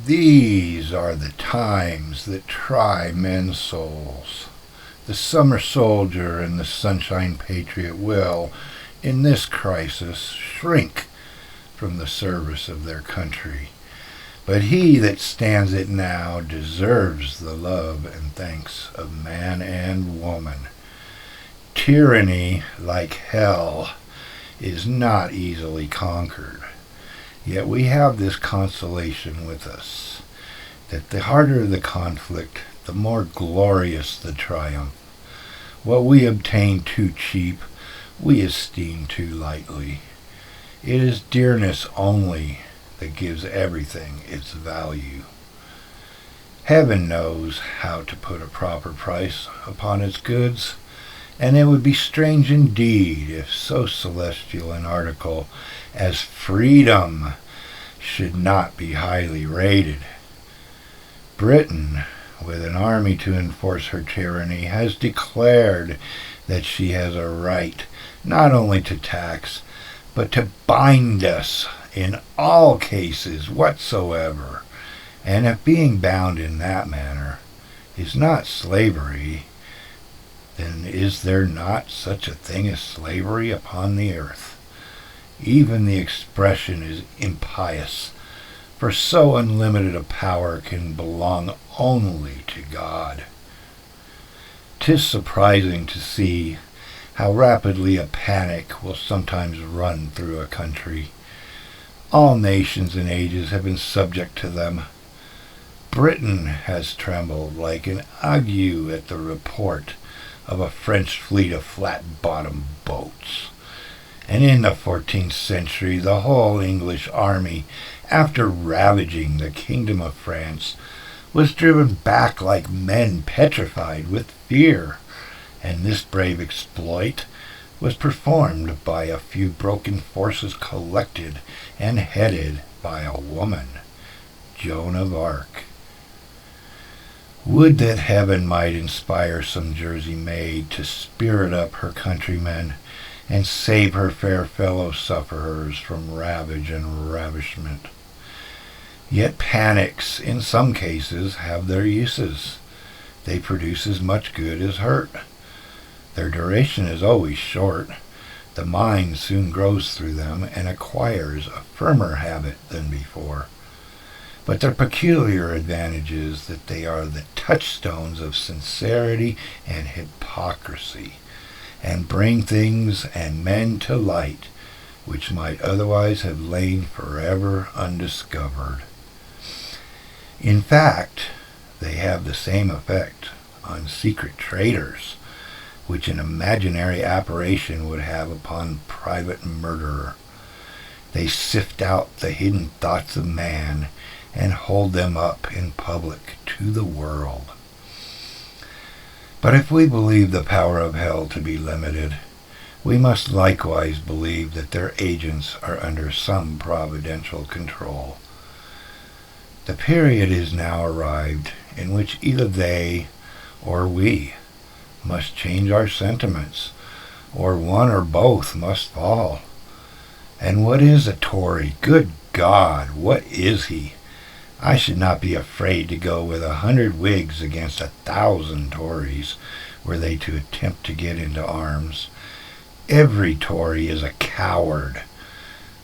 These are the times that try men's souls. The summer soldier and the sunshine patriot will, in this crisis, shrink from the service of their country. But he that stands it now deserves the love and thanks of man and woman. Tyranny, like hell, is not easily conquered. Yet we have this consolation with us, that the harder the conflict, the more glorious the triumph. What we obtain too cheap, we esteem too lightly. It is dearness only that gives everything its value. Heaven knows how to put a proper price upon its goods, and it would be strange indeed if so celestial an article as freedom should not be highly rated. Britain, with an army to enforce her tyranny, has declared that she has a right not only to tax, but to bind us in all cases whatsoever. And if being bound in that manner is not slavery, then is there not such a thing as slavery upon the earth? Even the expression is impious, for so unlimited a power can belong only to God. 'Tis surprising to see how rapidly a panic will sometimes run through a country. All nations and ages have been subject to them. Britain has trembled like an ague at the report of a French fleet of flat-bottomed boats. And in the 14th century, the whole English army, after ravaging the kingdom of France, was driven back like men petrified with fear. And this brave exploit was performed by a few broken forces collected and headed by a woman, Joan of Arc. Would that heaven might inspire some Jersey maid to spirit up her countrymen and save her fair fellow sufferers from ravage and ravishment. Yet panics, in some cases, have their uses. They produce as much good as hurt. Their duration is always short. The mind soon grows through them and acquires a firmer habit than before. But their peculiar advantage is that they are the touchstones of sincerity and hypocrisy, and bring things and men to light which might otherwise have lain forever undiscovered. In fact, they have the same effect on secret traitors which an imaginary apparition would have upon private murderer. They sift out the hidden thoughts of man and hold them up in public to the world. But if we believe the power of hell to be limited, we must likewise believe that their agents are under some providential control. The period is now arrived in which either they or we must change our sentiments, or one or both must fall. And what is a Tory? Good God, what is he? I should not be afraid to go with 100 Whigs against 1,000 Tories, were they to attempt to get into arms. Every Tory is a coward,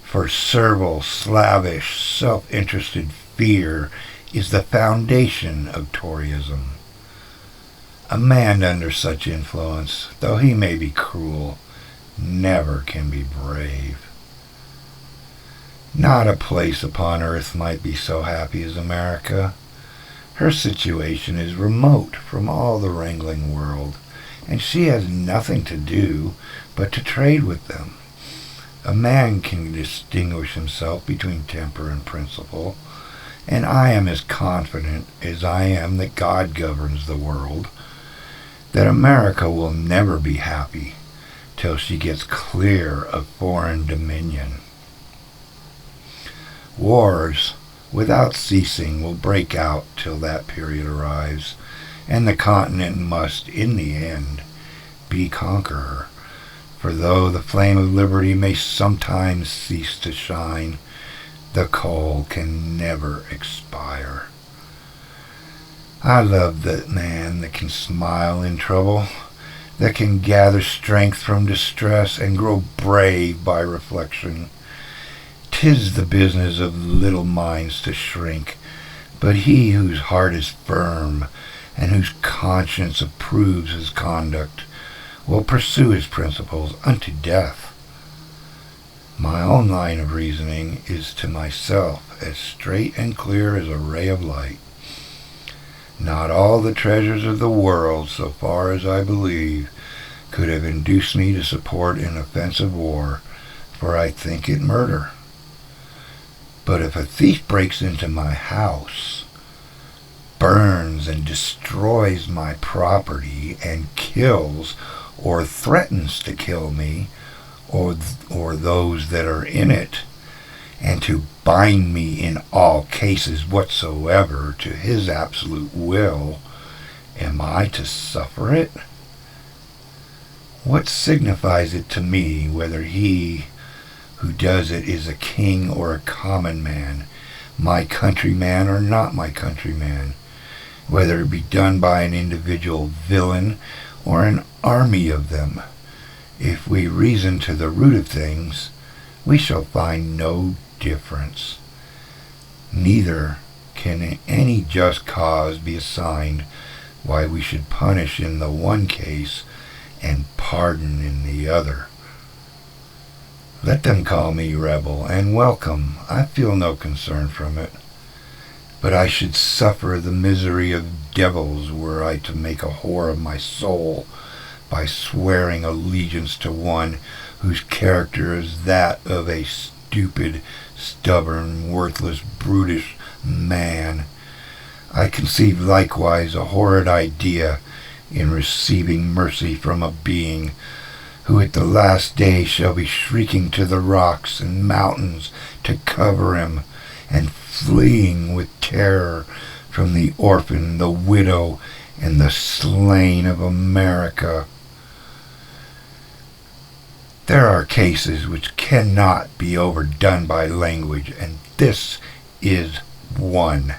for servile, slavish, self-interested fear is the foundation of Toryism. A man under such influence, though he may be cruel, never can be brave. Not a place upon earth might be so happy as America. Her situation is remote from all the wrangling world, and she has nothing to do but to trade with them. A man can distinguish himself between temper and principle, and I am as confident as I am that God governs the world, that America will never be happy till she gets clear of foreign dominion. Wars, without ceasing, will break out till that period arrives, and the continent must, in the end, be conqueror. For though the flame of liberty may sometimes cease to shine, The coal can never expire. I love that man that can smile in trouble, that can gather strength from distress and grow brave by reflection. 'Tis the business of little minds to shrink, but he whose heart is firm and whose conscience approves his conduct will pursue his principles unto death. My own line of reasoning is to myself as straight and clear as a ray of light. Not all the treasures of the world, so far as I believe, could have induced me to support an offensive war, for I think it murder. But if a thief breaks into my house, burns and destroys my property, and kills or threatens to kill me, or those that are in it, and to bind me in all cases whatsoever to his absolute will, am I to suffer it? What signifies it to me whether he who does it is a king or a common man, my countryman or not my countryman, whether it be done by an individual villain or an army of them? If we reason to the root of things, we shall find no difference. Neither can any just cause be assigned why we should punish in the one case and pardon in the other. Let them call me rebel, and welcome. I feel no concern from it. But I should suffer the misery of devils were I to make a whore of my soul by swearing allegiance to one whose character is that of a stupid, stubborn, worthless, brutish man. I conceive likewise a horrid idea in receiving mercy from a being who at the last day shall be shrieking to the rocks and mountains to cover him, and fleeing with terror from the orphan, the widow, and the slain of America. There are cases which cannot be overdone by language, and this is one.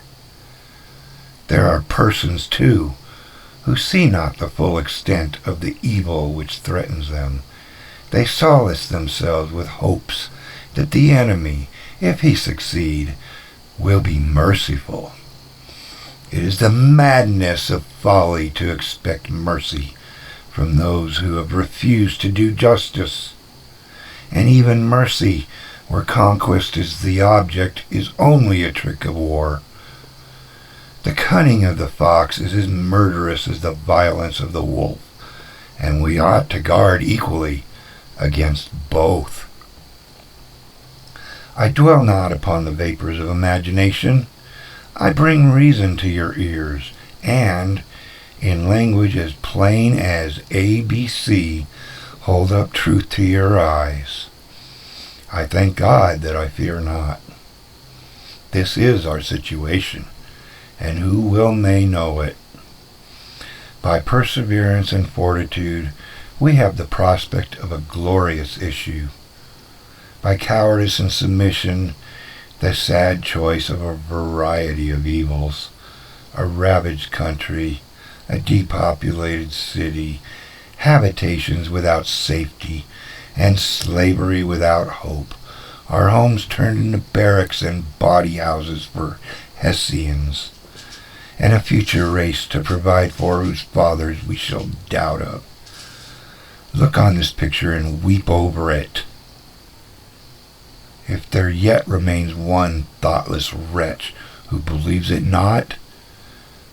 There are persons, too, who see not the full extent of the evil which threatens them. They solace themselves with hopes that the enemy, if he succeed, will be merciful. It is the madness of folly to expect mercy from those who have refused to do justice. And even mercy, where conquest is the object, is only a trick of war. The cunning of the fox is as murderous as the violence of the wolf, and we ought to guard equally against both. I dwell not upon the vapors of imagination. I bring reason to your ears, and, in language as plain as ABC, hold up truth to your eyes. I thank God that I fear not. This is our situation, and who may know it. By perseverance and fortitude, we have the prospect of a glorious issue. By cowardice and submission, the sad choice of a variety of evils, a ravaged country, a depopulated city, habitations without safety, and slavery without hope, our homes turned into barracks and body houses for Hessians, and a future race to provide for whose fathers we shall doubt of. Look on this picture and weep over it. If there yet remains one thoughtless wretch who believes it not,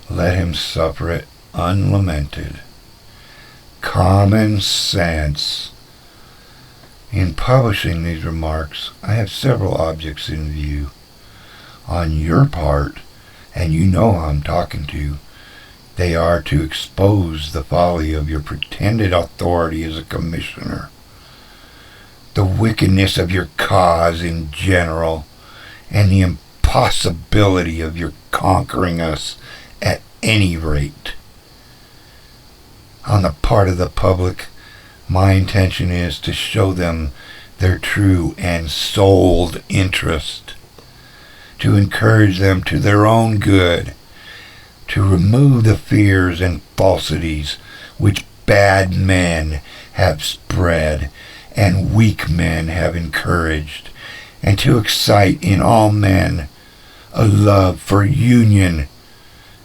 let him suffer it unlamented. Common sense. In publishing these remarks, I have several objects in view. On your part, and you know who I'm talking to, they are to expose the folly of your pretended authority as a commissioner, the wickedness of your cause in general, and the impossibility of your conquering us at any rate. On the part of the public, my intention is to show them their true and souled interest. to encourage them to their own good, to remove the fears and falsities which bad men have spread and weak men have encouraged, and to excite in all men a love for union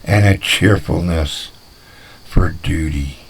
and a cheerfulness for duty.